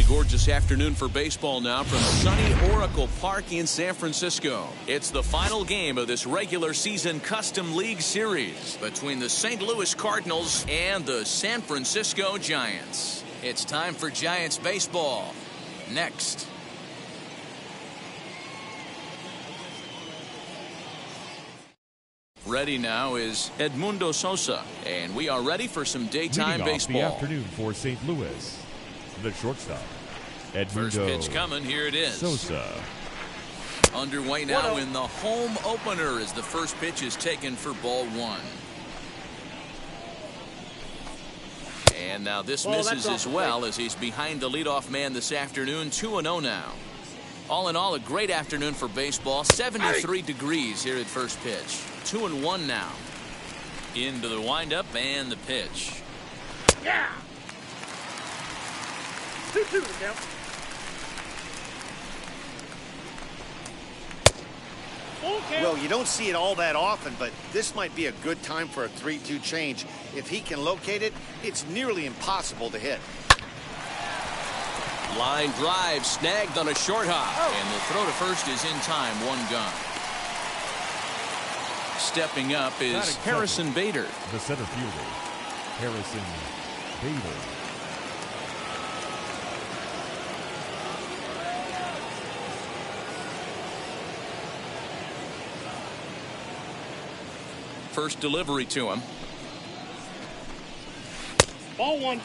Gorgeous afternoon for baseball now from sunny Oracle Park in San Francisco. It's the final game of this regular season Custom League Series between the St. Louis Cardinals and the San Francisco Giants. It's time for Giants baseball. Next. Ready now is Edmundo Sosa, and we are ready for some daytime baseball. The afternoon for St. Louis, the shortstop. Edmundo First pitch coming. Here it is. Sosa. Underway now in the home opener as the first pitch is taken for ball one. And now this misses as well as he's behind the leadoff man this afternoon. 2-0 now. All in all, a great afternoon for baseball. 73 degrees here at first pitch. 2-1 now. Into the windup and the pitch. Yeah. 2-2 to count. Well, you don't see it all that often, but this might be a good time for a 3-2 change. If he can locate it, it's nearly impossible to hit. Line drive snagged on a short hop, and the throw to first is in time. One gone. Stepping up is Harrison Bader. The center fielder, Harrison Bader. First delivery to him. Ball one.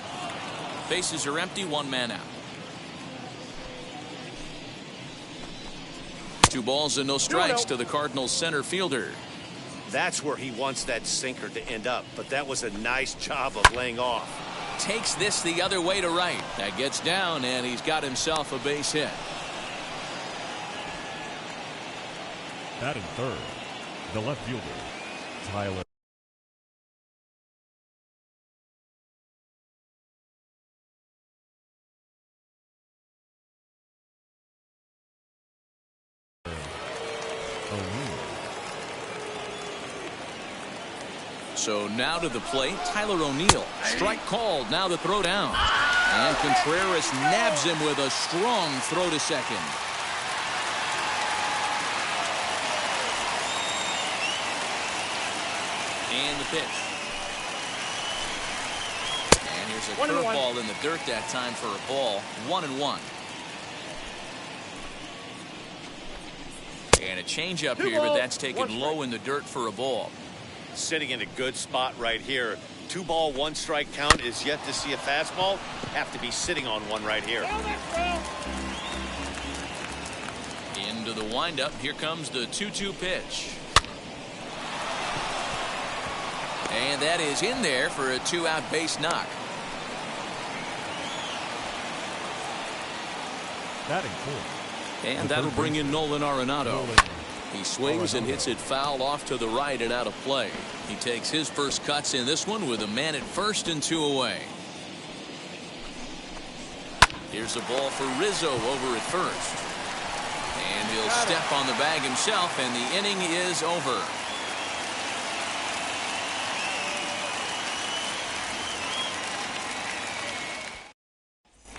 Bases are empty, one man out. 2 balls and no strikes to the Cardinals center fielder. That's where he wants that sinker to end up, but that was a nice job of laying off. Takes this the other way to right. That gets down, and he's got himself a base hit. Batting third, the left fielder, Tyler. So now to the plate, Tyler O'Neill. Strike called. Now the throw down. And Contreras nabs him with a strong throw to second. And the pitch. And here's a curveball in the dirt that time for a ball. 1-1. And a changeup here, but that's taken low in the dirt for a ball. Sitting in a good spot right here. 2 ball, 1 strike count is yet to see a fastball. Have to be sitting on one right here. Into the windup. Here comes the 2-2 pitch. And that is in there for a 2-out base knock. Batting 4th. And that'll bring in Nolan Arenado. He swings and hits it foul off to the right and out of play. He takes his first cuts in this one with a man at first and 2 away. Here's a ball for Rizzo over at first. And he'll step on the bag himself, and the inning is over.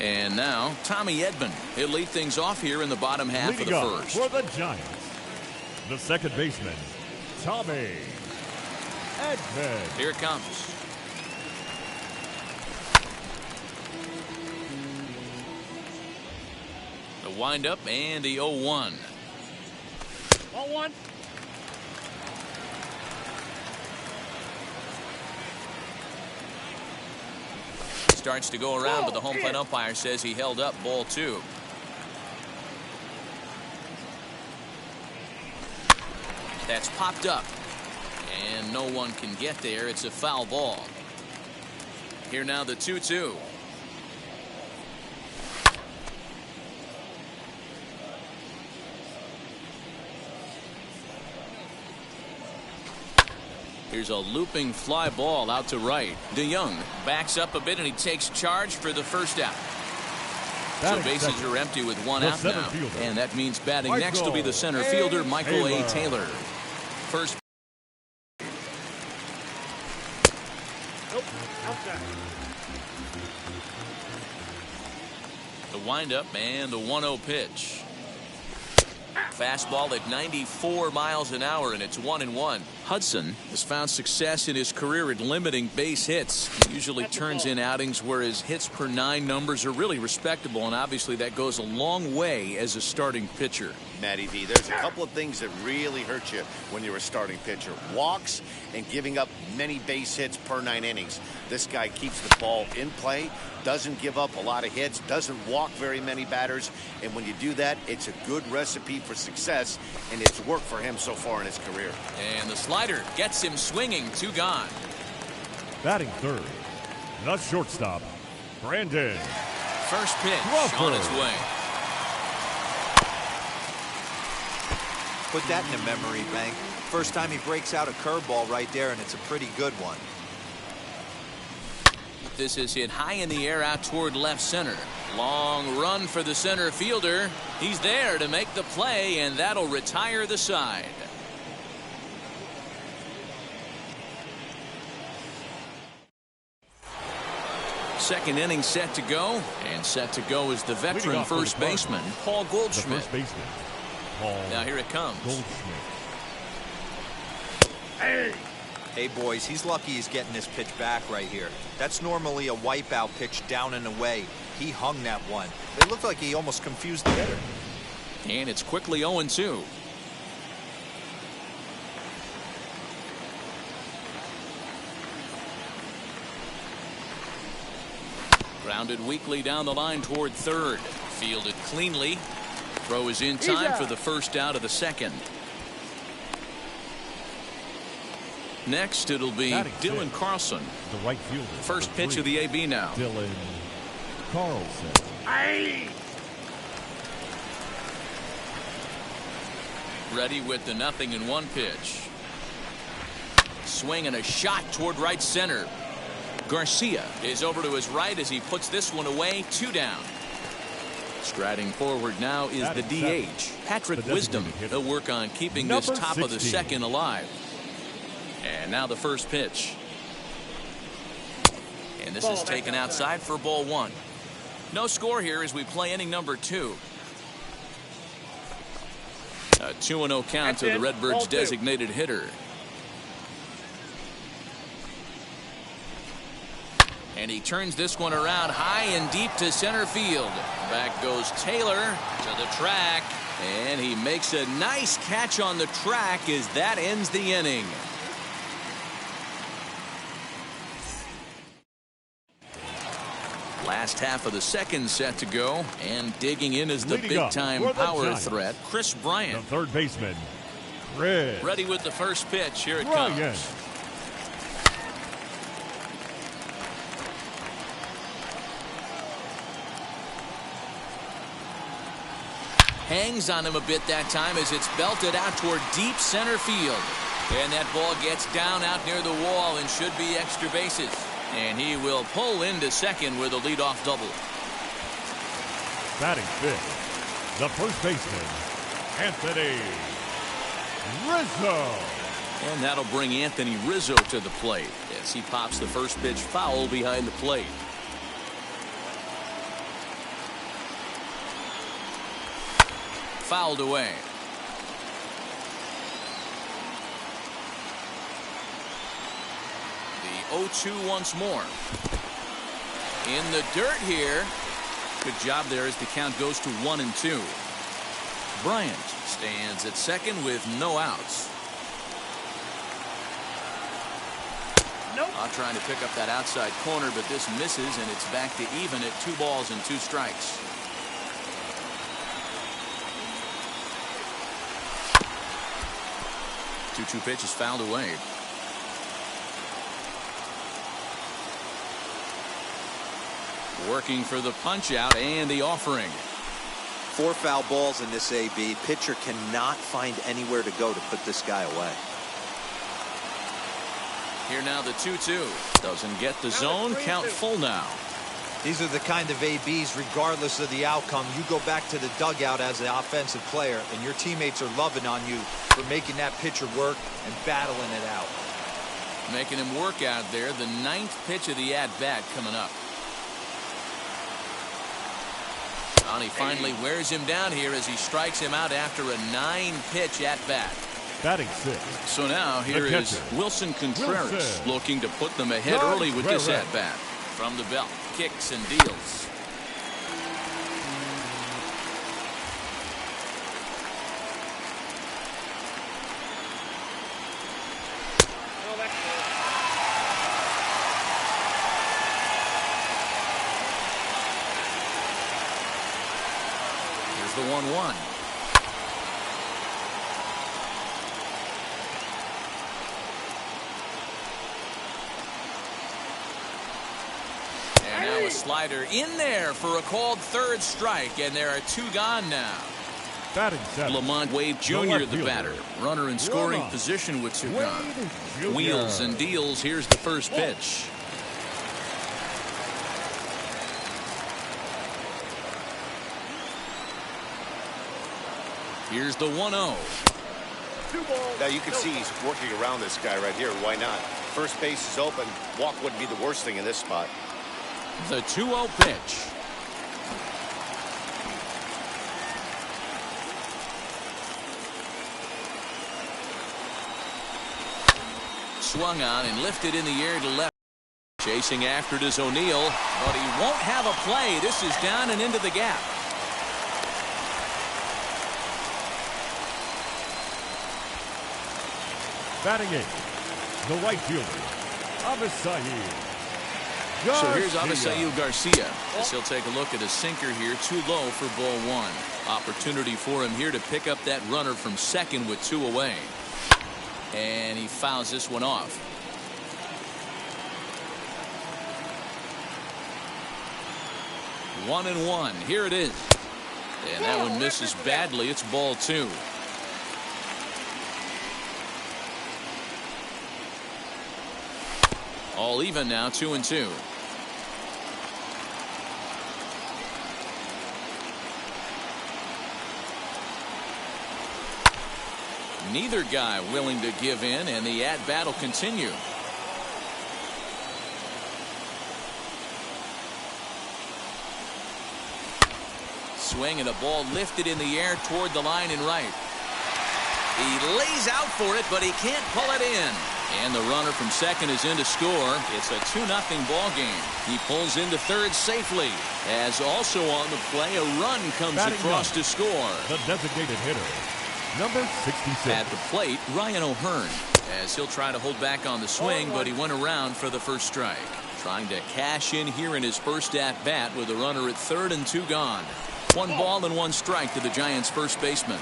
And now Tommy Edman. He'll lead things off here in the bottom half of the first. For the Giants, the second baseman, Tommy Edman. Here it comes. The windup and the 0-1. Ball 1. Starts to go around, but the home plate umpire says he held up ball 2. That's popped up. And no one can get there. It's a foul ball. Here now the 2-2. Here's a looping fly ball out to right. DeYoung backs up a bit and he takes charge for the first out. So bases are empty with 1 out now. And that means batting next will be the center fielder, Michael A. Taylor. First. Nope. Outside. The windup and the 1-0 pitch. Fastball at 94 miles an hour, and it's 1-1. Hudson has found success in his career at limiting base hits. He usually turns in outings where his hits per 9 numbers are really respectable, and obviously that goes a long way as a starting pitcher. Matty V, there's a couple of things that really hurt you when you're a starting pitcher. Walks and giving up many base hits per 9 innings. This guy keeps the ball in play, doesn't give up a lot of hits, doesn't walk very many batters, and when you do that, it's a good recipe for success, and it's worked for him so far in his career. And the slider gets him swinging. 2 gone. Batting 3rd, the shortstop, Brandon. First pitch Crawford. on its way. Put that in a memory bank. First time he breaks out a curveball right there, and it's a pretty good one. This is hit high in the air out toward left center. Long run for the center fielder. He's there to make the play, and that'll retire the side. Second inning set to go, and set to go is the veteran first baseman, Paul Goldschmidt. The first baseman, Paul Now here it comes. Goldschmidt. Hey, boys, he's lucky he's getting this pitch back right here. That's normally a wipeout pitch down and away. He hung that one. It looked like he almost confused the hitter. And it's quickly 0-2. Grounded weakly down the line toward third. Fielded cleanly. Throw is in time for the first out of the second. Next, it'll be Dylan Carlson. The right fielder. First pitch of the AB now. Dylan Carlson. Ready with the 0-1 pitch. Swing and a shot toward right center. Garcia is over to his right as he puts this one away. 2 down. Striding forward now is the DH, Patrick Wisdom. He'll work on keeping this top of the second alive. And now the first pitch. And this is taken outside for ball 1. No score here as we play inning number 2. A 2-0 count to the Redbirds' designated hitter. And he turns this one around high and deep to center field. Back goes Taylor to the track. And he makes a nice catch on the track as that ends the inning. Last half of the second set to go, and digging in is the big-time power threat, Chris Bryant. The third baseman, Chris. Ready with the first pitch. Here it comes. Hangs on him a bit that time as it's belted out toward deep center field. And that ball gets down out near the wall and should be extra bases. And he will pull into second with a leadoff double. Batting fifth, the first baseman, Anthony Rizzo. And that'll bring Anthony Rizzo to the plate as he pops the first pitch foul behind the plate. Fouled away. The 0-2 once more. In the dirt here. Good job there as the count goes to 1-2. Bryant stands at second with no outs. Nope. Trying to pick up that outside corner, but this misses, and it's back to even at 2 balls and 2 strikes. Two pitch is fouled away. Working for the punch out and the offering. 4 foul balls in this AB. Pitcher cannot find anywhere to go to put this guy away. Here now the 2-2. Doesn't get the zone. Count full now. These are the kind of ABs, regardless of the outcome, you go back to the dugout as an offensive player, and your teammates are loving on you for making that pitcher work and battling it out. Making him work out there. The 9th pitch of the at-bat coming up. And he finally wears him down here as he strikes him out after a 9-pitch at-bat. Batting sixth. So now here is Wilson Contreras looking to put them ahead early with this at-bat. From the belt, kicks and deals. Here's the 1-1. A slider in there for a called 3rd strike, and there are 2 gone now. Batting seventh, Lamont Wade Jr. the batter. Runner in scoring position with 2 gone. Wheels and deals. Here's the first pitch. Here's the 1-0. Now you can see he's working around this guy right here. Why not? First base is open. Walk wouldn't be the worst thing in this spot. The 2-0 pitch. Swung on and lifted in the air to left. Chasing after it is O'Neill, but he won't have a play. This is down and into the gap. batting eighth, the right fielder, Avisail. So here's Avisail Garcia as he'll take a look at a sinker here, too low for ball 1. Opportunity for him here to pick up that runner from second with 2 away. And he fouls this one off. One and one. Here it is. And that one misses badly. It's ball 2. All even now, 2 and 2. Neither guy willing to give in, and the at-bat will continue. Swing and a ball lifted in the air toward the line and right. He lays out for it, but he can't pull it in. And the runner from second is in to score. It's a 2-0 ball game. He pulls into third safely. As also on the play, a run comes Batting across ninth, to score. the designated hitter, number 66. At the plate, Ryan O'Hearn. As he'll try to hold back on the swing, but he went around for the first strike. Trying to cash in here in his first at-bat with a runner at third and 2 gone. 1 ball and 1 strike to the Giants' first baseman.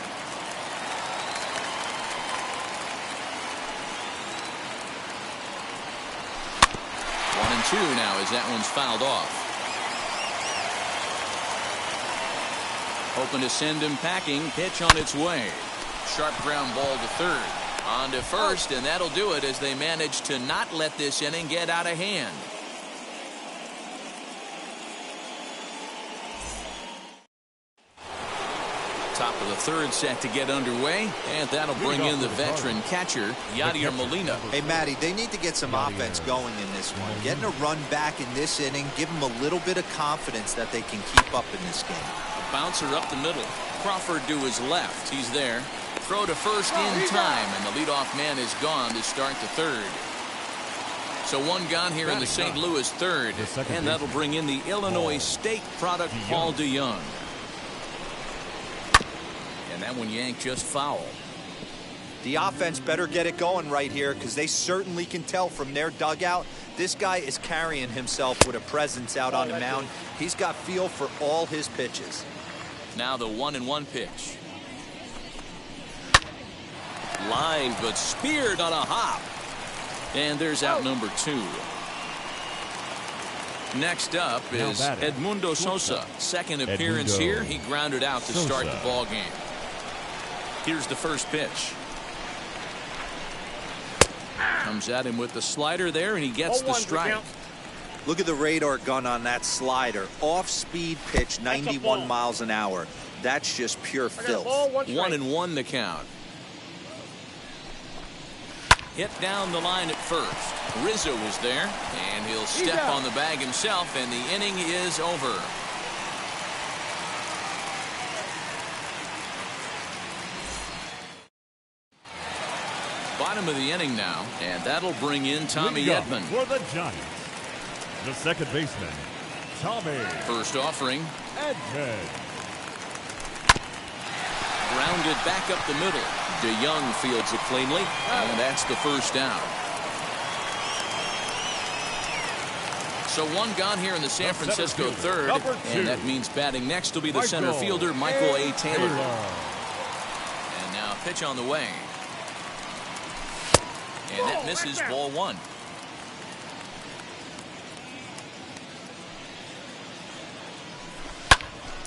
One and 2 now as that one's fouled off. Hoping to send him packing. Pitch on its way. Sharp ground ball to third. On to first, and that'll do it as they manage to not let this inning get out of hand. Top of the third set to get underway, and that'll bring in the veteran catcher, Yadier Molina. Hey, Matty, they need to get some offense going in this one. Getting a run back in this inning, give them a little bit of confidence that they can keep up in this game. A bouncer up the middle. Crawford to his left. He's there. Throw to first in time, and the leadoff man is gone to start the third. So 1 gone here in the St. Louis third, and that'll bring in the Illinois State product, Paul DeYoung. And that one yanked just foul. The offense better get it going right here because they certainly can tell from their dugout this guy is carrying himself with a presence out on the mound. He's got feel for all his pitches. Now the 1-1 pitch. Line, but speared on a hop. And there's out number 2. Next up is Edmundo Sosa. Second appearance here. He grounded out to start the ball game. Here's the first pitch. Comes at him with the slider there, and he gets the strike. Look at the radar gun on that slider. Off-speed pitch, 91 miles an hour. That's just pure filth. 1-1 the count. Hit down the line at first. Rizzo is there, and he'll step on the bag himself, and the inning is over. Bottom of the inning now, and that'll bring in Tommy Edman. For the Giants, the second baseman, Tommy. First offering. Edman. Grounded back up the middle. DeYoung fields it cleanly, and that's the first down. So 1 gone here in the San Francisco third, and that means batting next will be the center fielder, Michael A. Taylor. And now pitch on the way. And that misses, ball 1.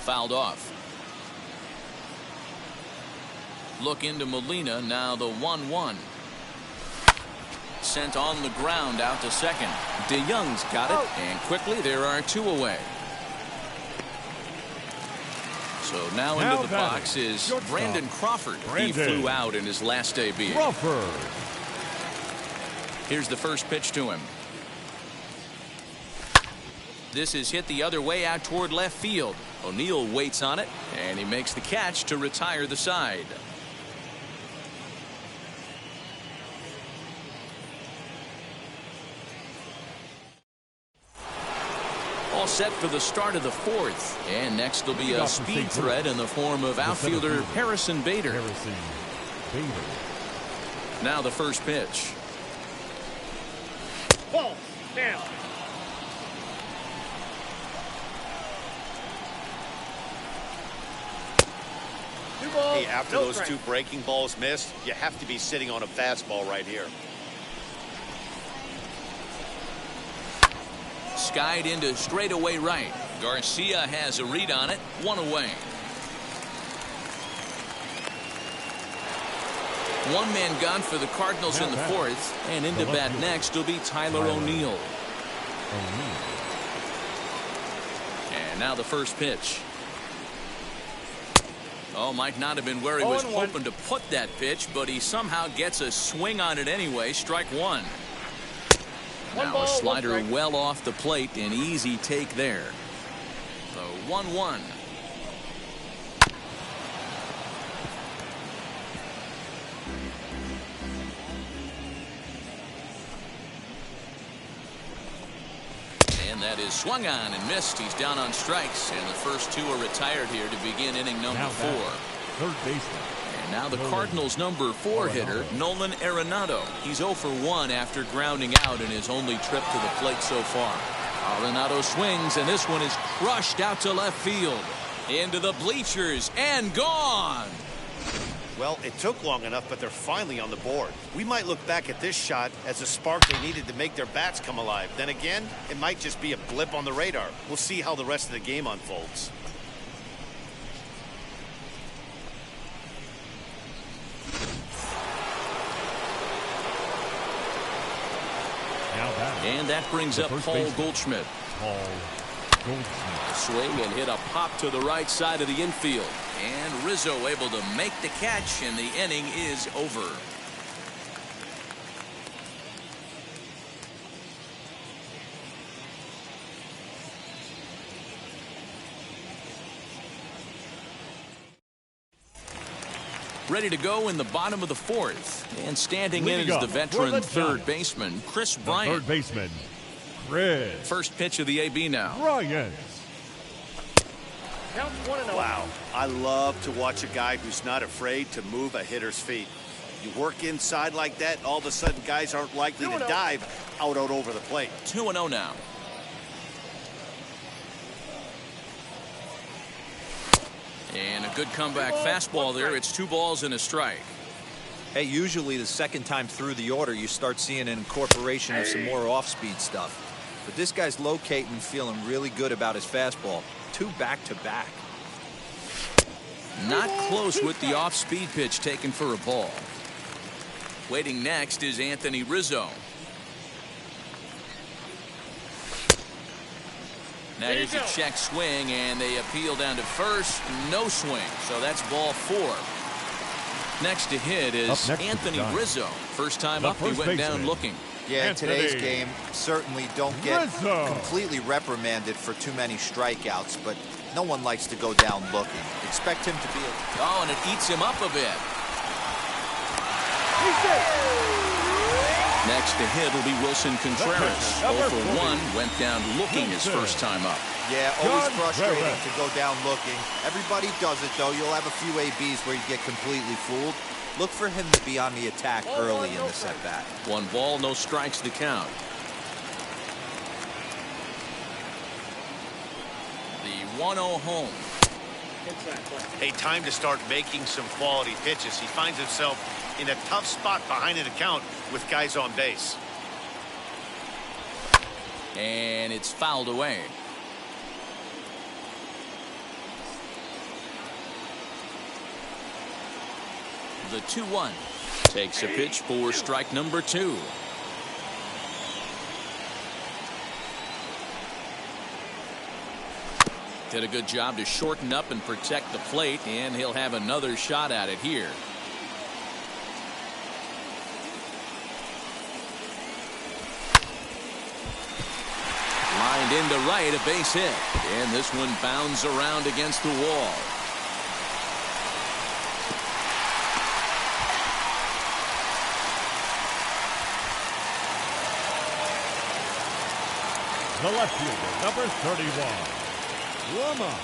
Fouled off. Look into Molina, now the 1-1. Sent on the ground out to second. DeYoung's got it, and quickly there are 2 away. So now into the box is Brandon Crawford. He flew out in his last debut. Here's the first pitch to him. This is hit the other way out toward left field. O'Neill waits on it, and he makes the catch to retire the side. All set for the start of the fourth, and next will be a speed threat in the form of outfielder Harrison Bader. Now the first pitch. Ball down. Hey, after those 2 breaking balls missed, you have to be sitting on a fastball right here. Skied into straightaway right. Garcia has a read on it. 1 away. 1 man gone for the Cardinals in the fourth, and into bat next will be Tyler O'Neill. And now the first pitch. Oh, might not have been where he was hoping to put that pitch, but he somehow gets a swing on it anyway. Strike 1. Now a slider well off the plate, an easy take there. The 1-1. And that is swung on and missed. He's down on strikes, and the first two are retired here to begin inning number 4. Third baseman. And now the Cardinals' number 4 hitter, Nolan Arenado. He's 0 for 1 after grounding out in his only trip to the plate so far. Arenado swings, and this one is crushed out to left field. Into the bleachers and gone. Well, it took long enough, but they're finally on the board. We might look back at this shot as a spark they needed to make their bats come alive. Then again, it might just be a blip on the radar. We'll see how the rest of the game unfolds. And that brings up Paul Goldschmidt. Swing and hit a pop to the right side of the infield. And Rizzo able to make the catch, and the inning is over. Ready to go in the bottom of the 4th. And standing in is the veteran third baseman, Chris Bryant. Third baseman, Chris. First pitch of the AB now. Bryant. Counts 1-0. Wow. I love to watch a guy who's not afraid to move a hitter's feet. You work inside like that, all of a sudden guys aren't likely to dive out over the plate. 2-0 now. And a good comeback fastball there. It's 2 balls and a strike. Hey, usually the second time through the order, you start seeing an incorporation of some more off-speed stuff. But this guy's locating, feeling really good about his fastball. 2 back-to-back. Not close with the off-speed pitch taken for a ball. Waiting next is Anthony Rizzo. Now here's a check swing, and they appeal down to first. No swing, so that's ball 4. Next to hit is Anthony Rizzo. First time up, he went down looking. Yeah, in today's game, certainly don't get completely reprimanded for too many strikeouts, but no one likes to go down looking. Expect him to be Oh, and it eats him up a bit. Next to hit will be Wilson Contreras. 0 for 1, went down looking his first time up. Yeah, always frustrating to go down looking. Everybody does it, though. You'll have a few ABs where you get completely fooled. Look for him to be on the attack early in the set-back. 1 ball, no strikes to count. The 1-0 home. Hey, time to start making some quality pitches. He finds himself in a tough spot behind an account with guys on base. And it's fouled away. The 2-1 takes a pitch for strike number 2. Did a good job to shorten up and protect the plate, and he'll have another shot at it here. Lined into right, a base hit, and this one bounds around against the wall. The left fielder, number 31. Lamont.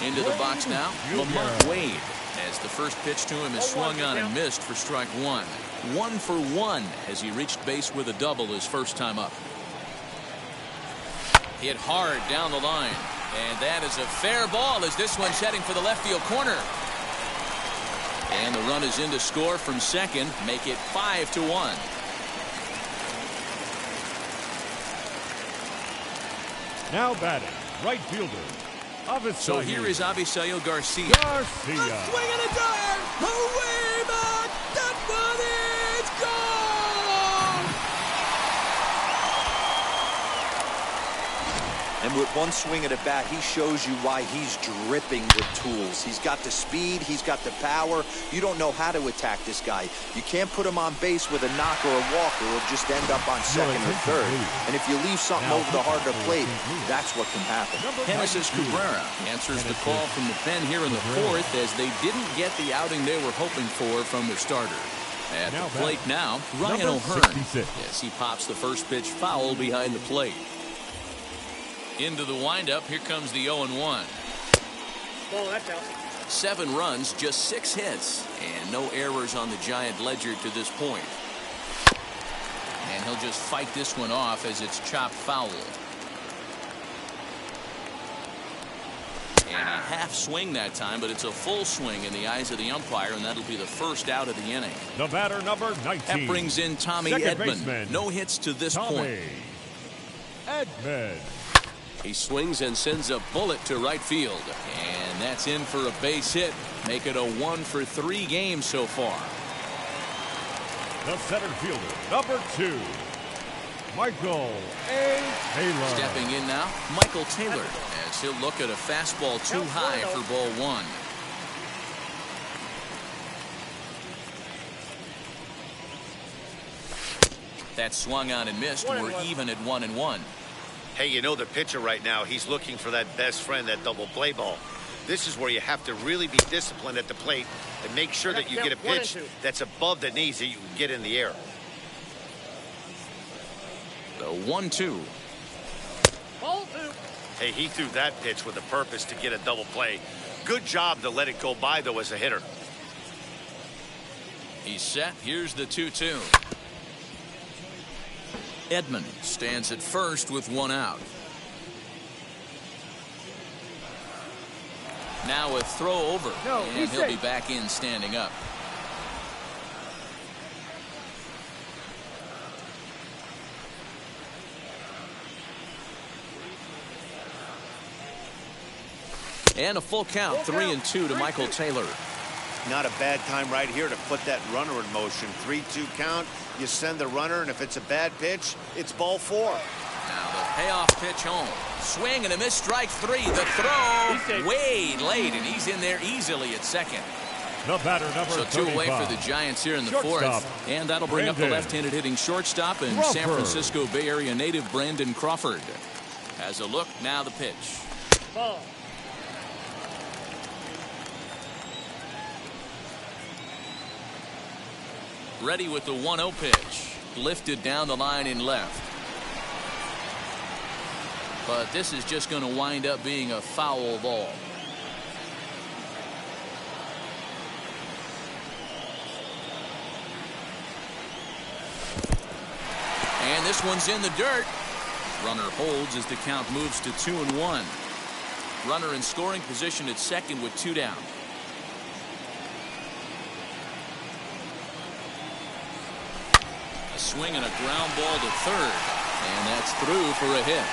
Into the box now, Lamont Wade. As the first pitch to him is swung on and missed for strike 1. 1 for 1 as he reached base with a double his first time up. Hit hard down the line. And that is a fair ball as this one's heading for the left field corner. And the run is in to score from second, make it 5-1. Now batting, right fielder. So here is Avisail Garcia. Garcia. A swing and a dive. Away back. That one is gone. And with one swing at a bat, he shows you why he's dripping with tools. He's got the speed, he's got the power. You don't know how to attack this guy. You can't put him on base with a knock or a walk, or he'll just end up on second or third. And if you leave something over the heart of the plate, that's what can happen. Genesis Cabrera answers the call from the pen here in the 4th as they didn't get the outing they were hoping for from the starter. At the plate now, Ryan O'Hearn. As he pops the first pitch foul behind the plate. Into the windup. Here comes the 0-1. Ball, that's out. 7 runs, just 6 hits, and no errors on the Giant ledger to this point. And he'll just fight this one off as it's chopped foul. And a half swing that time, but it's a full swing in the eyes of the umpire, and that'll be the first out of the inning. The batter, number 19. That brings in Tommy Second Edman. baseman, No hits to this Tommy point. Edman. He swings and sends a bullet to right field. And that's in for a base hit. Make it a 1-for-3 game so far. The center fielder, number 2. Michael A. Taylor. Stepping in now, Michael Taylor, as he'll look at a fastball too high for ball 1. That swung on and missed. We're even at 1-1. Hey, you know the pitcher right now, he's looking for that best friend, that double play ball. This is where you have to really be disciplined at the plate and make sure that you get a pitch that's above the knees that you can get in the air. The 1-2. Ball 2. Hey, he threw that pitch with a purpose to get a double play. Good job to let it go by, though, as a hitter. He's set. Here's the 2-2. Edman stands at first with 1 out. Now a throw over, and he'll be back in standing up. And a full count, 3-2 to Michael Taylor. Not a bad time right here to put that runner in motion. 3-2 count. You send the runner, and if it's a bad pitch, it's ball 4. Now the payoff pitch home. Swing and a miss, strike 3. The throw way late, and he's in there easily at second. The batter, number So 2 away 35. for the Giants here in the Shortstop, 4th. And that'll bring up the Brandon left-handed hitting shortstop and Crawford. San Francisco Bay Area native Brandon Crawford. Has a look, now the pitch. Ball. Ready with the 1-0 pitch. Lifted down the line in left. But this is just going to wind up being a foul ball. And this one's in the dirt. Runner holds as the count moves to 2-1. Runner in scoring position at second with 2 down. A swing and a ground ball to third. And that's through for a hit.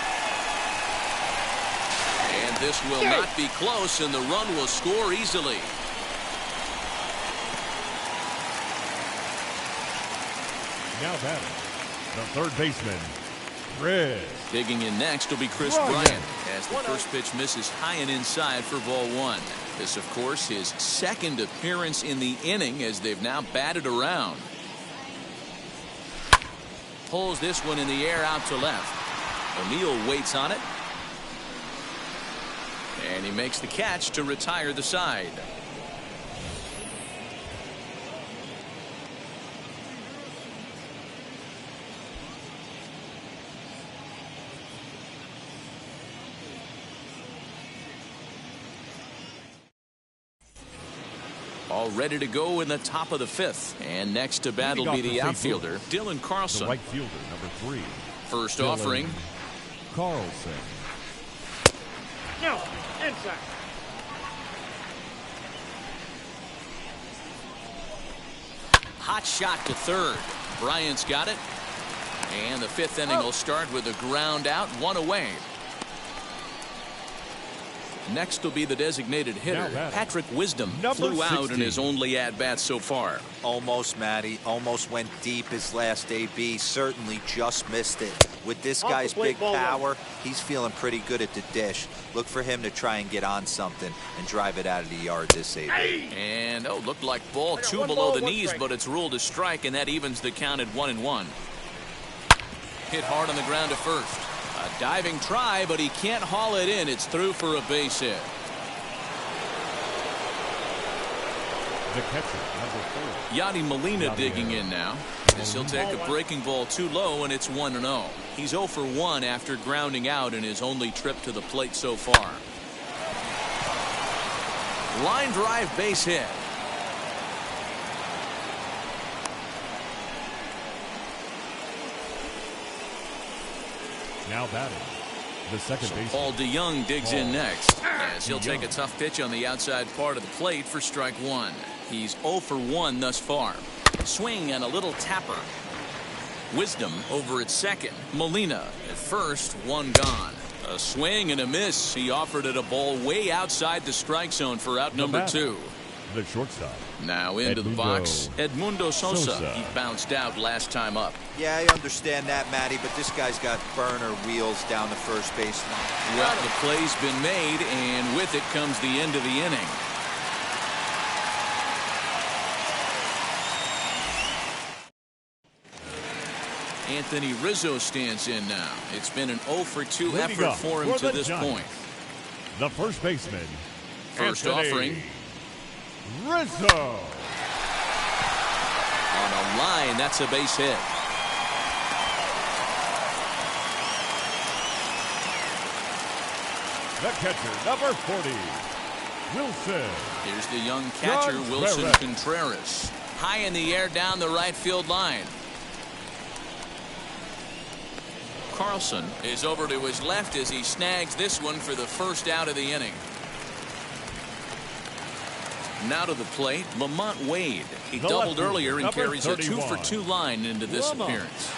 And this will not be close, and the run will score easily. Now batting, the third baseman, Chris. Digging in next will be Chris Bryant as the first pitch misses high and inside for ball 1. This, of course, his second appearance in the inning as they've now batted around. Pulls this one in the air out to left. O'Neill waits on it. And he makes the catch to retire the side. All ready to go in the top of the 5th. And next to bat will be the outfielder, Dylan Carlson. The right fielder, number 3. First Dylan offering. Carlson. No, inside. Hot shot to third. Bryant's got it. And the 5th inning will start with a ground out, 1 away. Next will be the designated hitter, Patrick Wisdom. Flew out in his only at-bat so far. Almost, Matty. Almost went deep his last AB. Certainly just missed it. With this guy's big power, he's feeling pretty good at the dish. Look for him to try and get on something and drive it out of the yard this AB. And, looked like ball 2 below the knees, but it's ruled a strike, and that evens the count at 1-1. Hit hard on the ground to first. A diving try, but he can't haul it in. It's through for a base hit. The catcher, number 4. Yadi Molina digging in now. As he'll take a breaking ball too low, and it's 1-0. He's 0 for 1 after grounding out in his only trip to the plate so far. Line drive base hit. Now batting, the second baseman. Paul DeYoung digs in next, as he'll take a tough pitch on the outside part of the plate for strike 1. He's 0 for 1 thus far. Swing and a little tapper. Wisdom over at second. Molina at first, 1 gone. A swing and a miss. He offered it a ball way outside the strike zone for out number 2. The shortstop. Now into the box, Edmundo Sosa. He bounced out last time up. Yeah, I understand that, Matty, but this guy's got burner wheels down the first baseline. Well, the play's been made, and with it comes the end of the inning. Anthony Rizzo stands in now. It's been an 0 for 2 effort for him to this point. The first baseman. First Anthony offering. Rizzo. On a line, that's a base hit. The catcher, number 40, Wilson. Here's the young catcher, Wilson Contreras. High in the air down the right field line. Carlson is over to his left as he snags this one for the first out of the inning. Now to the plate, Lamont Wade. He doubled earlier and carries a 2 for 2 line into this appearance.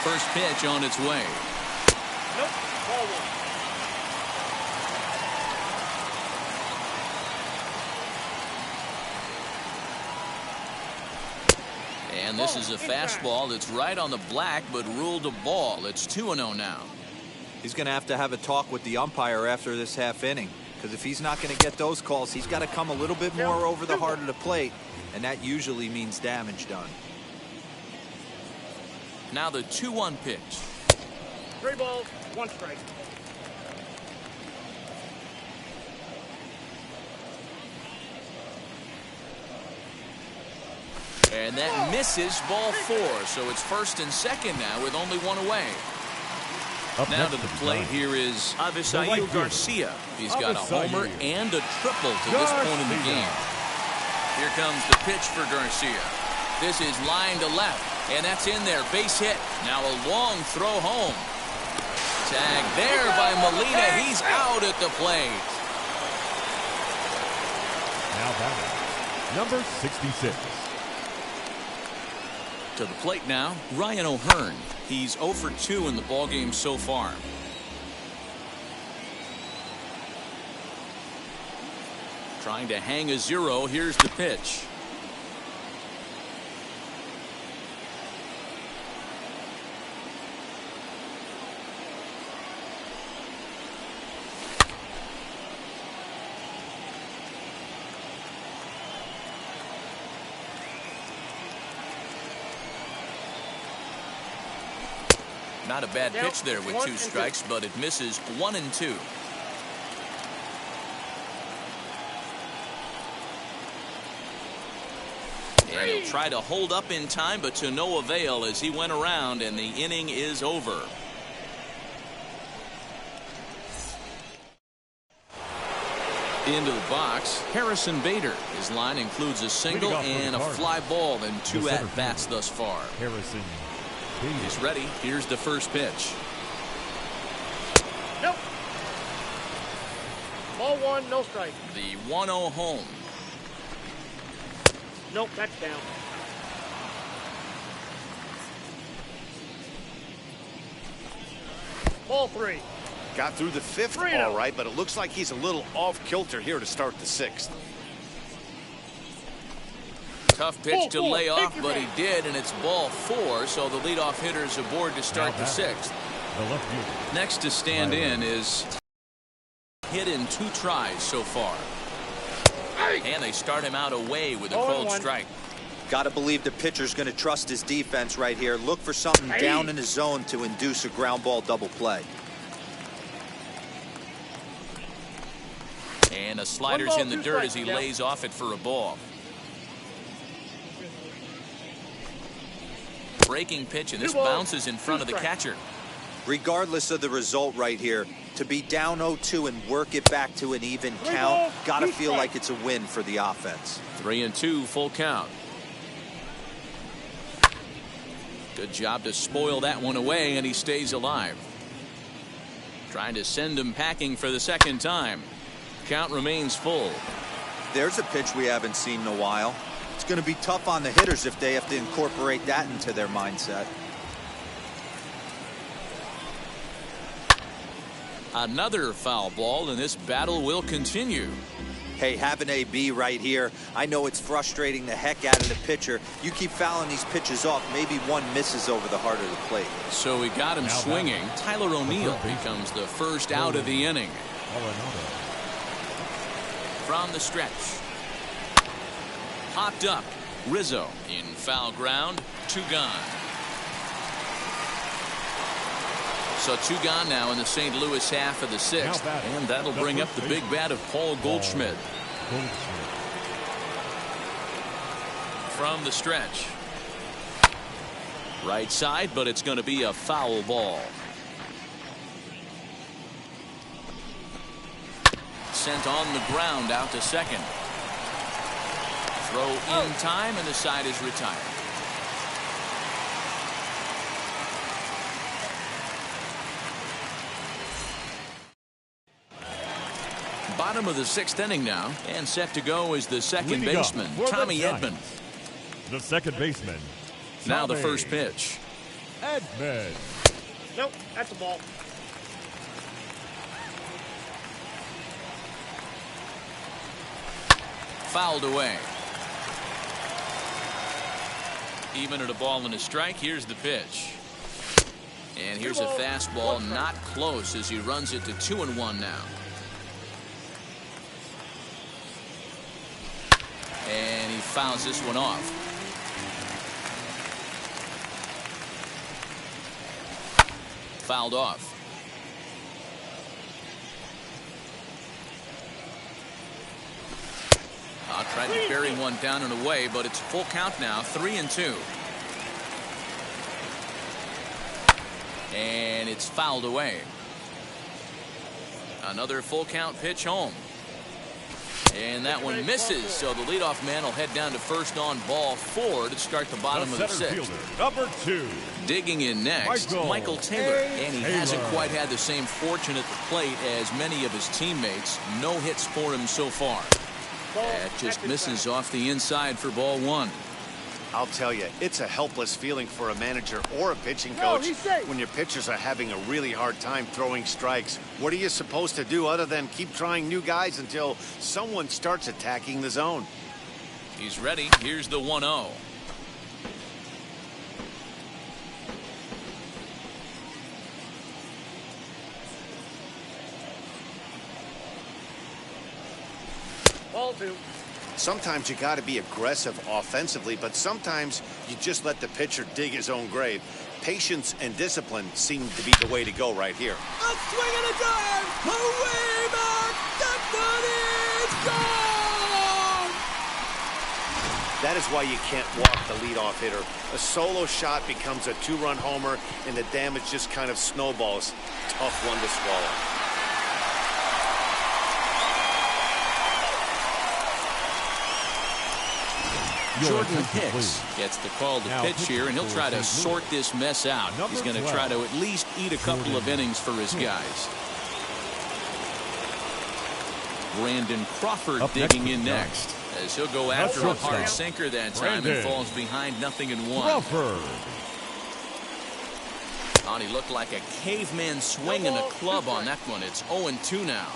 First pitch on its way. Nope. Ball 1. And this is a fastball that's right on the black, but ruled a ball. It's 2-0 now. He's going to have a talk with the umpire after this half inning, because if he's not going to get those calls, he's got to come a little bit more over the heart of the plate, and that usually means damage done. Now the 2-1 pitch. 3 balls, 1 strike. And that misses, ball 4. So it's first and second now with only 1 away. Now to the plate here is Avisail Garcia. He's got a homer and a triple to this point in the game. Here comes the pitch for Garcia. This is line to left, and that's in there. Base hit. Now a long throw home. Tag there by Molina. He's out at the plate. Now batting, number 66. To the plate now, Ryan O'Hearn. He's 0 for 2 in the ballgame so far. Trying to hang a 0. Here's the pitch. Not a bad pitch there with 2 strikes, but it misses 1 and 2. And he'll try to hold up in time, but to no avail as he went around, and the inning is over. Into the box, Harrison Bader. His line includes a single and a fly ball and 2 at-bats thus far. Harrison. He's ready. Here's the first pitch. Nope. Ball 1, no strike. The 1-0 home. Nope, that's down. Ball 3. Got through the 5th all right, but it looks like he's a little off kilter here to start the 6th. Tough pitch to lay off, but he did, and it's ball 4, so the leadoff hitter is aboard to start the 6th. Next to stand in is hit in 2 tries so far. And they start him out away with a cold strike. Got to believe the pitcher's going to trust his defense right here. Look for something down in his zone to induce a ground ball double play. And a slider's in the dirt as he lays off it for a ball. Breaking pitch, and this bounces in front of the catcher. Regardless of the result right here, to be down 0-2 and work it back to an even count, gotta feel like it's a win for the offense. 3-2, full count. Good job to spoil that one away, and he stays alive. Trying to send him packing for the second time. Count remains full. There's a pitch we haven't seen in a while. It's going to be tough on the hitters if they have to incorporate that into their mindset. Another foul ball, and this battle will continue. Hey, have an AB right here. I know it's frustrating the heck out of the pitcher. You keep fouling these pitches off, maybe one misses over the heart of the plate. So we got him swinging. Tyler O'Neill becomes the first out of the inning. From the stretch. Popped up. Rizzo in foul ground. 2 gone. So 2 gone now in the St. Louis half of the 6th. And that'll bring up the big bat of Paul Goldschmidt. From the stretch. Right side, but it's going to be a foul ball. Sent on the ground out to second. Throw in time, and the side is retired. Bottom of the 6th inning now, and set to go is the second baseman, Tommy Edman. The second baseman. Now the first pitch. Edman. Nope, that's a ball. Fouled away. Even at a ball and a strike. Here's the pitch. And here's a fastball not close as he runs it to 2-1 now. And he fouls this one off. Fouled off. Tried to bury one down and away, but it's full count now. 3-2. And it's fouled away. Another full count pitch home. And that one misses, so the leadoff man will head down to first on ball 4 to start the bottom of the 6th. Number 2. Digging in next, Michael Taylor. And he hasn't quite had the same fortune at the plate as many of his teammates. No hits for him so far. That just misses off the inside for ball 1. I'll tell you, it's a helpless feeling for a manager or a pitching coach when your pitchers are having a really hard time throwing strikes. What are you supposed to do other than keep trying new guys until someone starts attacking the zone? He's ready. Here's the 1-0. Ball 2. Sometimes you got to be aggressive offensively, but sometimes you just let the pitcher dig his own grave. Patience and discipline seem to be the way to go right here. A swing and a dive! Away back! That one is gone! That is why you can't walk the leadoff hitter. A solo shot becomes a 2-run homer, and the damage just kind of snowballs. Tough one to swallow. Jordan Hicks gets the call to pitch here, and he'll try to sort this mess out. He's going to try to at least eat a couple of innings for his guys. Brandon Crawford digging in next, as he'll go after a hard sinker that time and falls behind 0-1. Oh, he looked like a caveman swinging a club on that one. It's 0-2 now.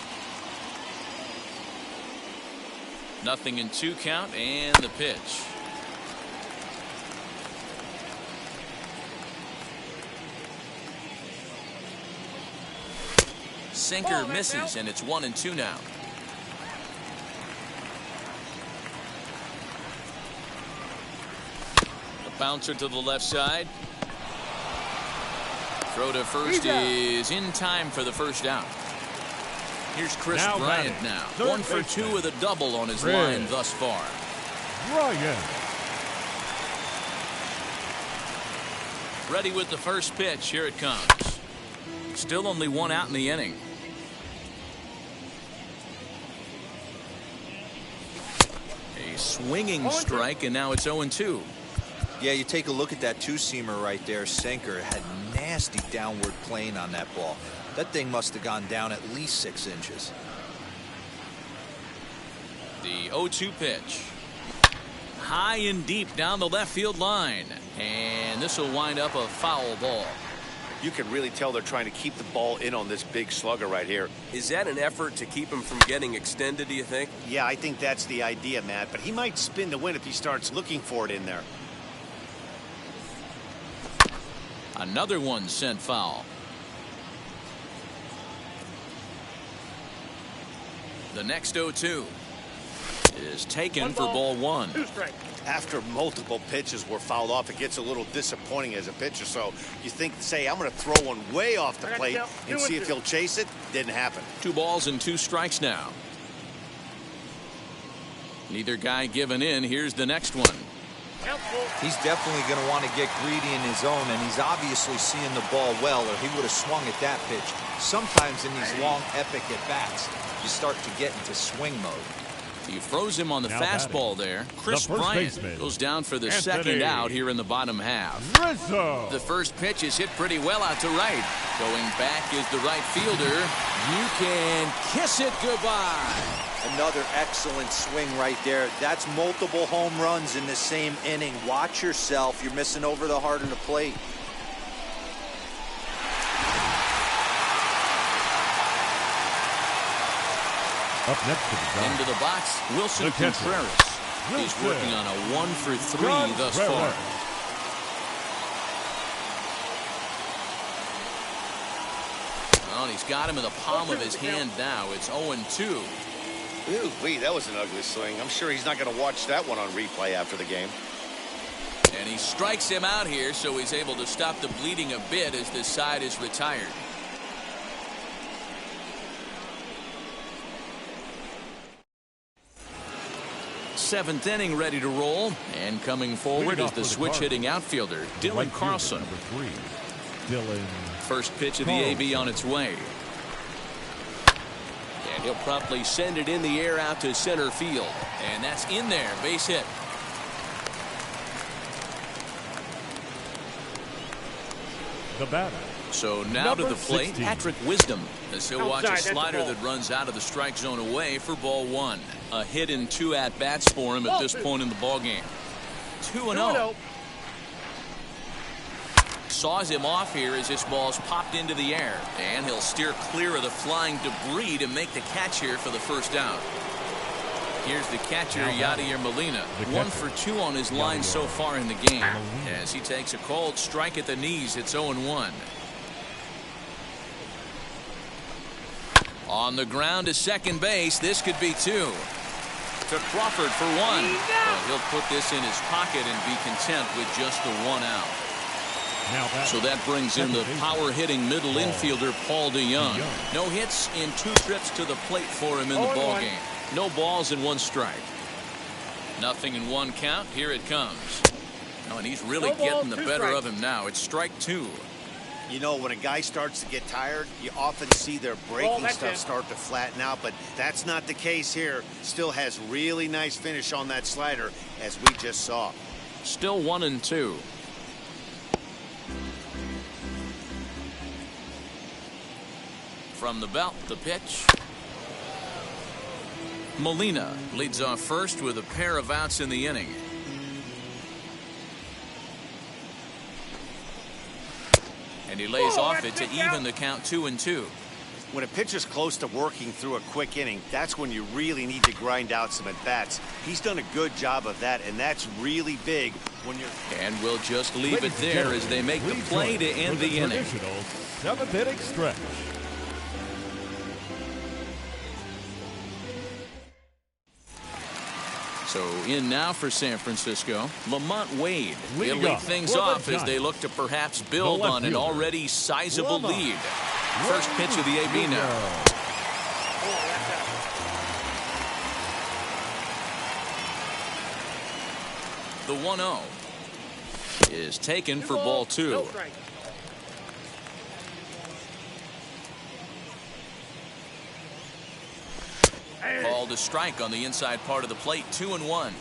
0-2 count, and the pitch. Sinker misses, and it's 1-2 now. The bouncer to the left side. Throw to first is in time for the first out. Here's Chris Now Bryant batting, now. third 1 for baseman. 2 with a double on his Chris line thus far. Bryant. Ready with the first pitch. Here it comes. Still only 1 out in the inning. A swinging strike, and now it's 0-2. Yeah, you take a look at that two-seamer right there. Sinker had nasty downward plane on that ball. That thing must have gone down at least 6 inches. The 0-2 pitch. High and deep down the left field line. And this will wind up a foul ball. You can really tell they're trying to keep the ball in on this big slugger right here. Is that an effort to keep him from getting extended, do you think? Yeah, I think that's the idea, Matt. But he might spin to win if he starts looking for it in there. Another one sent foul. The next 0-2 is taken for ball 1. 2 strikes. After multiple pitches were fouled off, it gets a little disappointing as a pitcher. So you think, say, I'm going to throw one way off the plate and see if he'll chase it. Didn't happen. 2 balls and 2 strikes now. Neither guy giving in. Here's the next one. He's definitely going to want to get greedy in his zone, and he's obviously seeing the ball well, or he would have swung at that pitch. Sometimes in these long, epic at-bats, you start to get into swing mode. He froze him on the Now fastball there. Chris Bryant goes down for the second out here in the bottom half. Rizzo. The first pitch is hit pretty well out to right. Going back is the right fielder. You can kiss it goodbye. Another excellent swing right there. That's multiple home runs in the same inning. Watch yourself. You're missing over the heart of the plate. Up next to the Giants. Into the box, Wilson The catcher. Contreras. He's working on a 1 for 3 thus far. Well, he's got him in the palm of his hand now. It's 0-2. Ooh, wee, that was an ugly swing. I'm sure he's not going to watch that one on replay after the game. And he strikes him out here, so he's able to stop the bleeding a bit as this side is retired. Seventh inning ready to roll, and coming forward is the switch-hitting outfielder, Dylan Carlson. Number 3, Dylan. First pitch of the AB on its way. And he'll promptly send it in the air out to center field. And that's in there, base hit. The batter. So now Number to the plate, 16. Patrick Wisdom, as he'll watch Outside, a that's the slider ball. that runs out of the strike zone away for ball 1. A hit in 2 at-bats for him at this point in the ballgame. 2-0. Saws him off here as this ball's popped into the air. And he'll steer clear of the flying debris to make the catch here for the first down. Here's the catcher, Yadier Molina. 1 for 2 on his line so far in the game. As he takes a cold strike at the knees, it's 0-1. On the ground to second base, this could be 2. To Crawford for 1. Well, he'll put this in his pocket and be content with just the 1 out. So that brings in the power-hitting middle infielder, Paul DeYoung. No hits in 2 trips to the plate for him in the ballgame. No balls and 1 strike. Nothing in 1 count. Here it comes. Oh, and he's really getting the better of him now. It's strike 2. You know, when a guy starts to get tired, you often see their breaking stuff start to flatten out, but that's not the case here. Still has really nice finish on that slider, as we just saw. Still 1-2. From the belt, the pitch. Molina leads off first with a pair of outs in the inning. And he lays off it to even the count 2-2. When a pitcher's close to working through a quick inning, that's when you really need to grind out some at-bats. He's done a good job of that, and that's really big when you're... And we'll just leave it there as they make the play to end the inning. Traditional 7th inning stretch. So in now for San Francisco, Lamont Wade. He'll Leading lead off things for the off as Giants, they look to perhaps build the left on an fielder, already sizable Lamont lead. First pitch of the AB now. Oh, that's out. The 1-0 is taken for ball 2. No strike. Called a strike on the inside part of the plate. 2-1.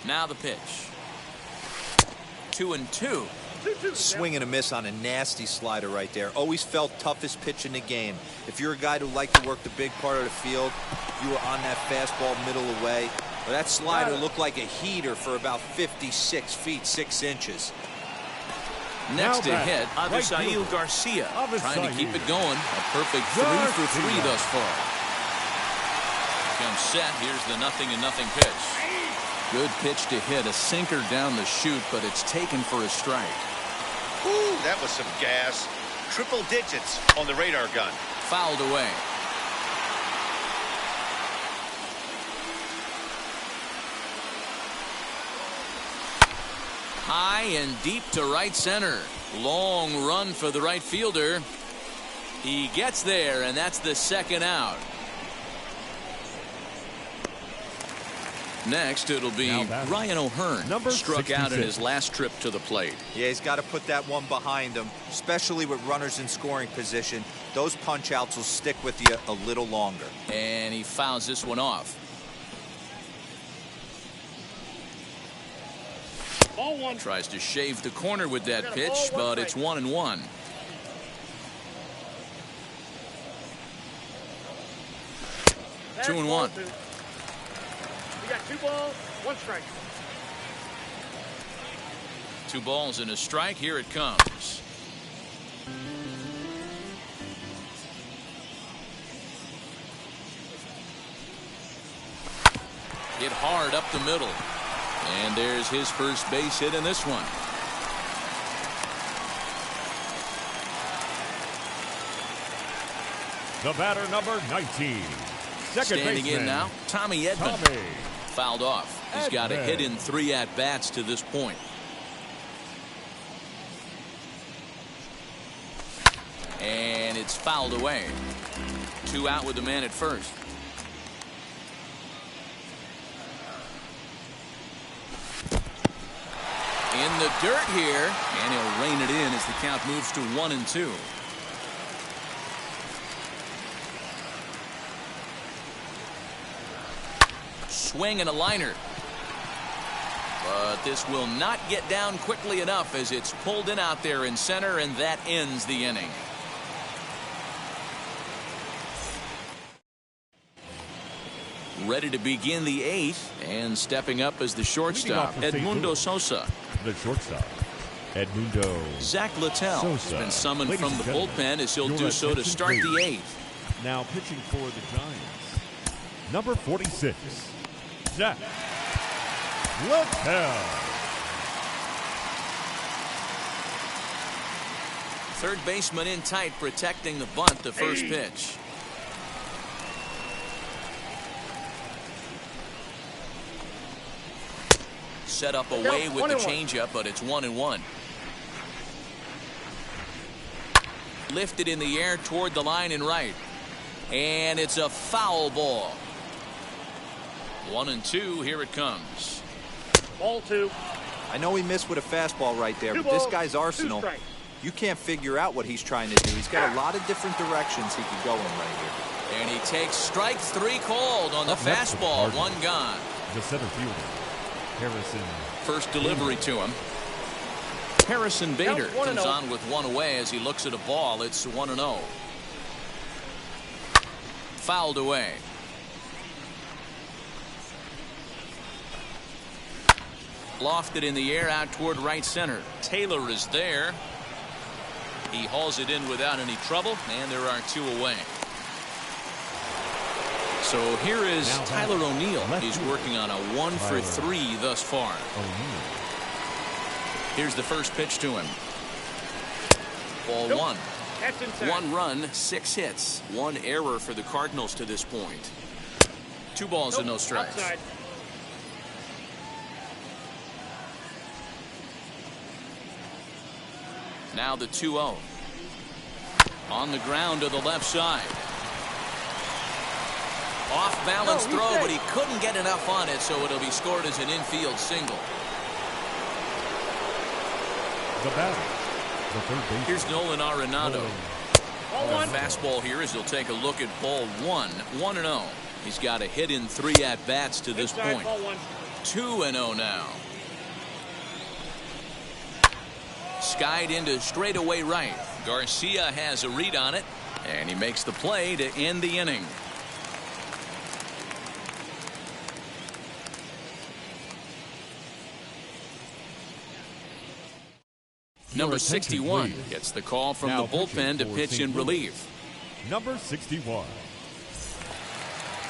Now the pitch. 2-2. Swing and a miss on a nasty slider right there. Always felt toughest pitch in the game. If you're a guy who liked to work the big part of the field, you were on that fastball middle away. Well, that slider looked like a heater for about 56 feet 6 inches. Next to hit, Avisail Garcia, trying to keep it going. A perfect 3 for 3 thus far. Comes set. Here's the 0-0 pitch. Good pitch to hit. A sinker down the chute, but it's taken for a strike. Ooh, that was some gas. Triple digits on the radar gun. Fouled away. High and deep to right center. Long run for the right fielder. He gets there, and that's the second out. Next, it'll be Ryan O'Hearn. Struck out in his last trip to the plate. Yeah, he's got to put that one behind him, especially with runners in scoring position. Those punch outs will stick with you a little longer. And he fouls this one off. Ball 1. Tries to shave the corner with that pitch, but it's 1-1. That's 2-1. ball 2. We got 2 balls, 1 strike. 2 balls and a strike. Here it comes. Hit hard up the middle. And there's his first base hit in this one. The batter, number 19. Standing in now, Tommy Edman. Fouled off. He's got a hit in 3 at-bats to this point. And it's fouled away. 2 out with the man at first. In the dirt here, and he'll rein it in as the count moves to 1-2. Swing and a liner. But this will not get down quickly enough as it's pulled in out there in center, and that ends the inning. Ready to begin the 8th, and stepping up as the shortstop, Edmundo Sosa. The shortstop, Edmundo. Zach Littell has been summoned from the bullpen as he'll do so to start the 8th. Now pitching for the Giants, number 46, Zach Littell. Third baseman in tight, protecting the bunt, the first pitch. Set up away with the changeup, but it's 1-1. Lifted in the air toward the line and right. And it's a foul ball. 1-2. Here it comes. Ball 2. I know he missed with a fastball right there, but this guy's arsenal, you can't figure out what he's trying to do. He's got a lot of different directions he could go in right here. And he takes strike 3 called on the fastball. 1 gone. The center fielder, Harrison. First delivery to him. Harrison Bader comes on with 1 away as he looks at a ball. It's 1-0. Fouled away. Lofted in the air out toward right center. Taylor is there. He hauls it in without any trouble, and there are 2 away. So here is Tyler O'Neill. He's working on a 1 for 3 thus far. Here's the first pitch to him. Ball 1. 1 run, 6 hits, 1 error for the Cardinals to this point. 2 balls and no strikes. Outside. Now the 2-0. On the ground to the left side. Off-balance throw, but he couldn't get enough on it, so it'll be scored as an infield single. The batter, the third baseman. Here's Nolan Arenado. Ball The one. fastball here as he'll take a look at ball one. 1-0. He's got a hit in 3 at-bats to this Inside, point. ball one. 2-0 now. Skied into straightaway right. Garcia has a read on it, and he makes the play to end the inning. Number 61 gets the call from Now the bullpen to pitching for pitch St. in Louis. relief. Number 61.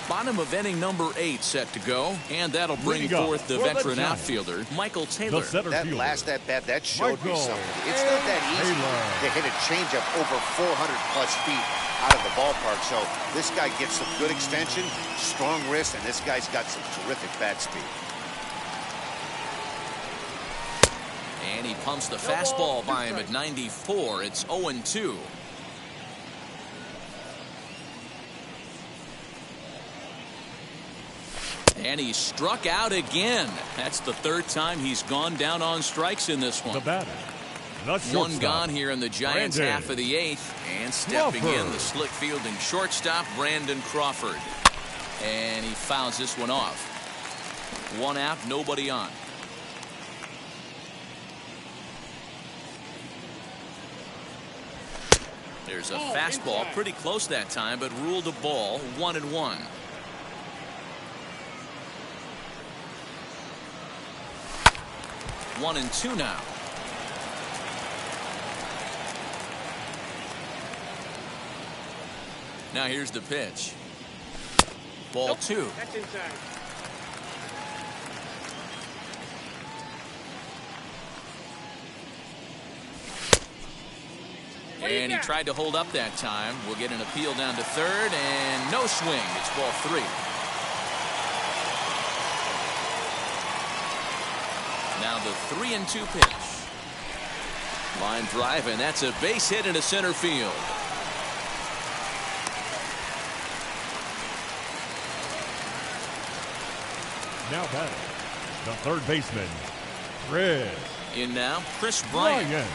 Bottom of inning number 8 set to go, and that'll bring Leading up forth the for the veteran Giants, outfielder, Michael The Taylor. center That fielder. last at-bat, that showed me Michael something. It's not that easy to hit a changeup over 400-plus feet out of the ballpark. So this guy gets some good extension, strong wrist, and this guy's got some terrific bat speed. And he pumps the fastball by him at 94. It's 0-2. And he struck out again. That's the 3rd time he's gone down on strikes in this The one. batter, the One shortstop. gone here in the Giants' Brandon half of the 8th. And stepping in, Crawford. the slick fielding shortstop, Brandon Crawford. And he fouls this one off. 1 out, nobody on. There's a fastball, inside. pretty close that time, but ruled a ball. 1-1. One and 2 now. Now here's the pitch. Ball 2. That's inside. And he tried to hold up that time. We'll get an appeal down to 3rd, and no swing. It's ball 3. Now the 3-2 pitch. Line drive, and that's a base hit into center field. Now batting, the third baseman, Chris In now, Chris Bryant. Bryant.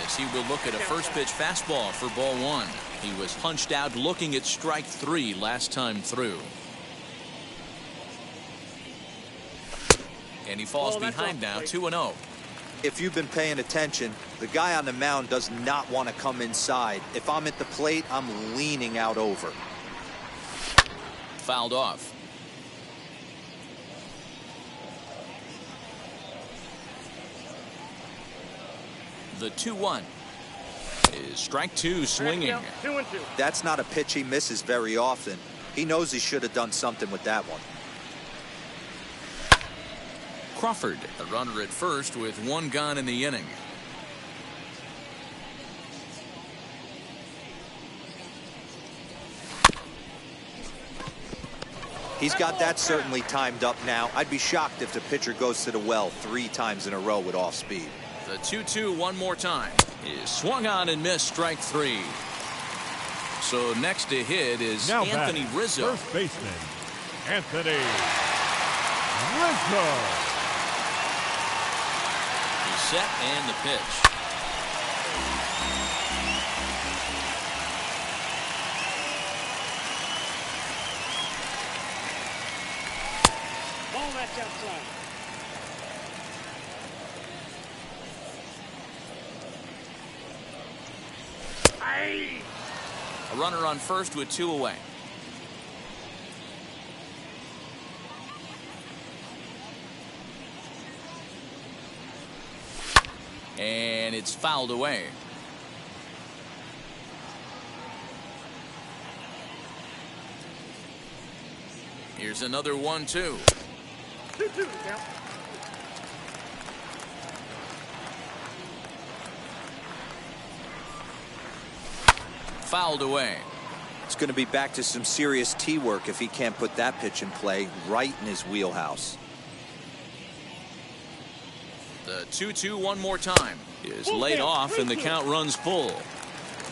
As he will look at a first pitch fastball for ball 1. He was hunched out looking at strike 3 last time through. And he falls that's behind off now, the 2-0. If you've been paying attention, the guy on the mound does not want to come inside. If I'm at the plate, I'm leaning out over. Fouled off. The 2-1 is strike 2 swinging. 2-2. That's not a pitch he misses very often. He knows he should have done something with that one. Crawford, the runner at first with 1 gone in the inning. He's got that certainly timed up now. I'd be shocked if the pitcher goes to the well 3 times in a row with off speed. The 2-2 one more time is swung on and missed, strike 3. So next to hit is Now Anthony batting, Rizzo. first baseman, Anthony Rizzo. He's set and the pitch. Ball that's outside. Aye. A runner on first with 2 away. And it's fouled away. Here's another 1-2. 2-2. Count. Fouled away. It's going to be back to some serious tee work if he can't put that pitch in play right in his wheelhouse. The 2-2 one more time is laid off and the count runs full.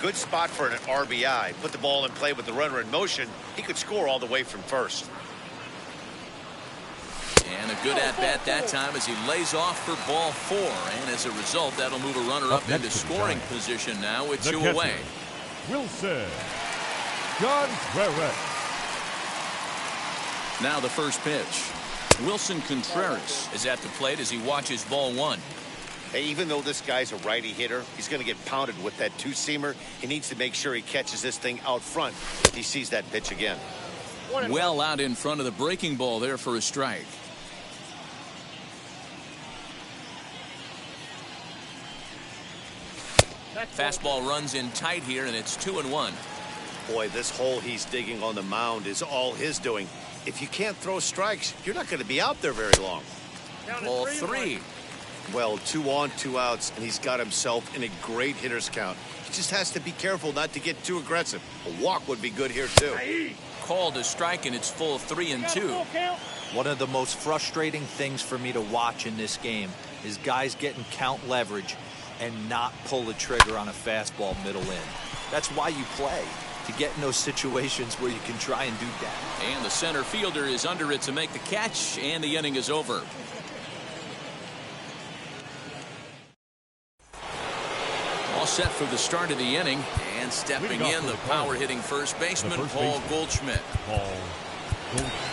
good spot for an RBI. Put the ball in play with the runner in motion. He could score all the way from first. And a good at-bat that time as he lays off for ball 4. And as a result, that'll move a runner up into scoring position now with 2 away. Wilson Contreras. Now the first pitch. Wilson Contreras is at the plate as he watches ball 1. Hey, even though this guy's a righty hitter, he's going to get pounded with that two-seamer. He needs to make sure he catches this thing out front if he sees that pitch again. Well out in front of the breaking ball there for a strike. Fastball runs in tight here, and it's 2-1. Boy, this hole he's digging on the mound is all his doing. If you can't throw strikes, you're not going to be out there very long. Ball 3. Well, 2 on, 2 outs, and he's got himself in a great hitter's count. He just has to be careful not to get too aggressive. A walk would be good here, too. Called a strike, and it's full 3-2. One of the most frustrating things for me to watch in this game is guys getting count leverage and not pull the trigger on a fastball middle in. That's why you play, to get in those situations where you can try and do that. And the center fielder is under it to make the catch, and the inning is over. All set for the start of the inning, and stepping in, the power-hitting first baseman, Paul Goldschmidt.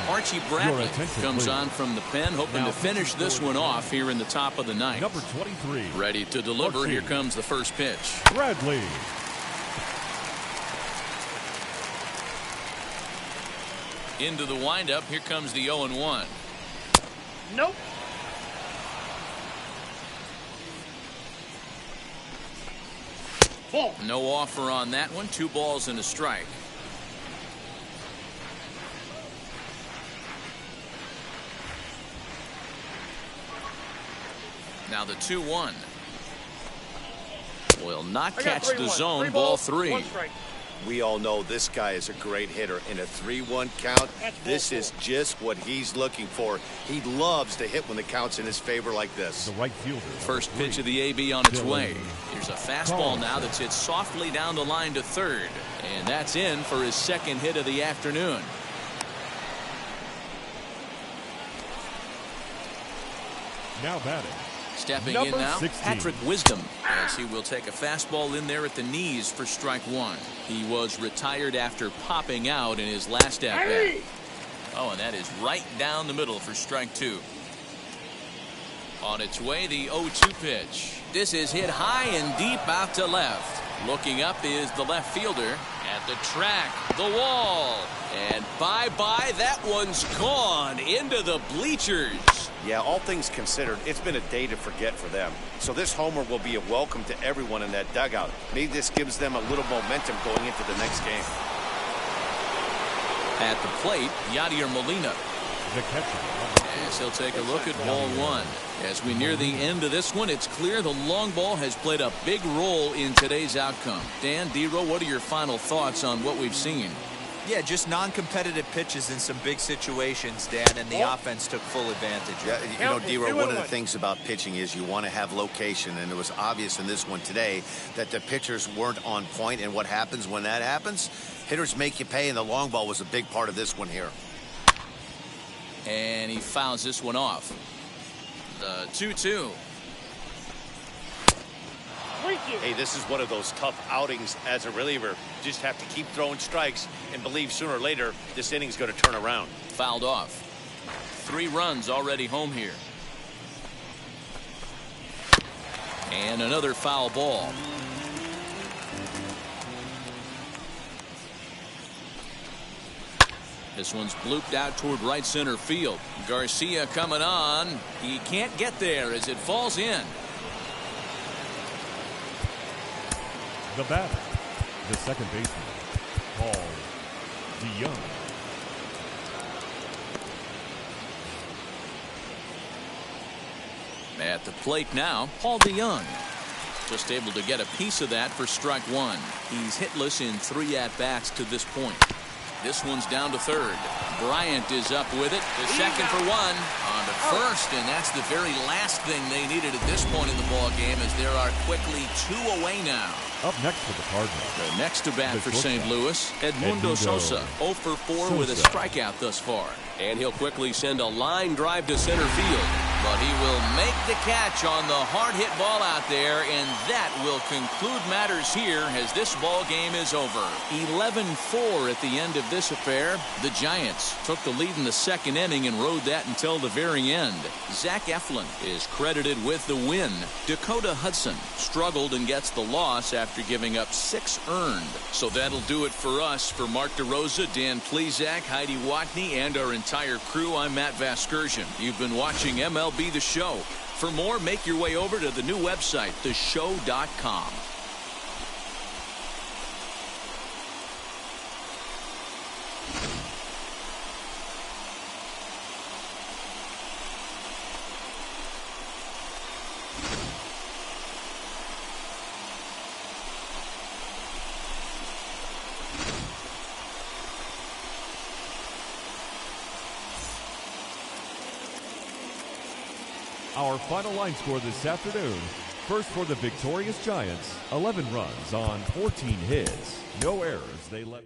Archie Bradley comes on from the pen, hoping to finish this one off here in the top of the ninth. Number 23. Ready to deliver. Archie. Here comes the first pitch. Bradley. Into the windup. Here comes the 0-1. Nope. Ball. No offer on that one. 2 balls and a strike. Now the 2-1. Will not catch the zone. Ball 3. We all know this guy is a great hitter. In a 3-1 count, this is just what he's looking for. He loves to hit when the count's in his favor like this. The right fielder. First pitch of the AB on its way. Here's a fastball now that's hit softly down the line to third. And that's in for his second hit of the afternoon. Now batting. Stepping Number in now, 16. Patrick Wisdom, as he will take a fastball in there at the knees for strike 1. He was retired after popping out in his last at-bat. Oh, and that is right down the middle for strike 2. On its way, the 0-2 pitch. This is hit high and deep out to left. Looking up is the left fielder at the track, the wall. And bye-bye, that one's gone into the bleachers. Yeah, all things considered, it's been a day to forget for them. So this homer will be a welcome to everyone in that dugout. Maybe this gives them a little momentum going into the next game. At the plate, Yadier Molina. The catcher. As he'll take a look at ball 1. As we near the end of this one, it's clear the long ball has played a big role in today's outcome. Dan, D-Row, what are your final thoughts on what we've seen? Yeah, just non-competitive pitches in some big situations, Dan, and the offense took full advantage. Yeah, you know, D-Row, one of the things about pitching is you want to have location, and it was obvious in this one today that the pitchers weren't on point, and what happens when that happens? Hitters make you pay, and the long ball was a big part of this one here. And he fouls this one off. The 2-2. Hey, this is one of those tough outings as a reliever. You just have to keep throwing strikes and believe sooner or later this inning's going to turn around. Fouled off. 3 runs already home here. And another foul ball. This one's blooped out toward right center field. Garcia coming on. He can't get there as it falls in. The batter. The second baseman. Paul DeYoung. At the plate now, Paul DeYoung. Just able to get a piece of that for strike 1. He's hitless in 3 at-bats to this point. This one's down to third. Bryant is up with it. The second for 1. On to first, and that's the very last thing they needed at this point in the ball game, as there are quickly 2 away now. Up next for the Cardinals. The next to bat for St. Louis, Edmundo Sosa, 0 for 4 with a strikeout thus far. And he'll quickly send a line drive to center field. But he will make the catch on the hard hit ball out there, and that will conclude matters here as this ball game is over. 11-4 at the end of this affair. The Giants took the lead in the second inning and rode that until the very end. Zach Eflin is credited with the win. Dakota Hudson struggled and gets the loss after giving up 6 earned. So that'll do it for us. For Mark DeRosa, Dan Plesac, Heidi Watney, and our entire crew, I'm Matt Vasgersian. You've been watching MLB The Show. For more, make your way over to the new website, theshow.com. Our final line score this afternoon. First for the victorious Giants, 11 runs on 14 hits. No errors. They let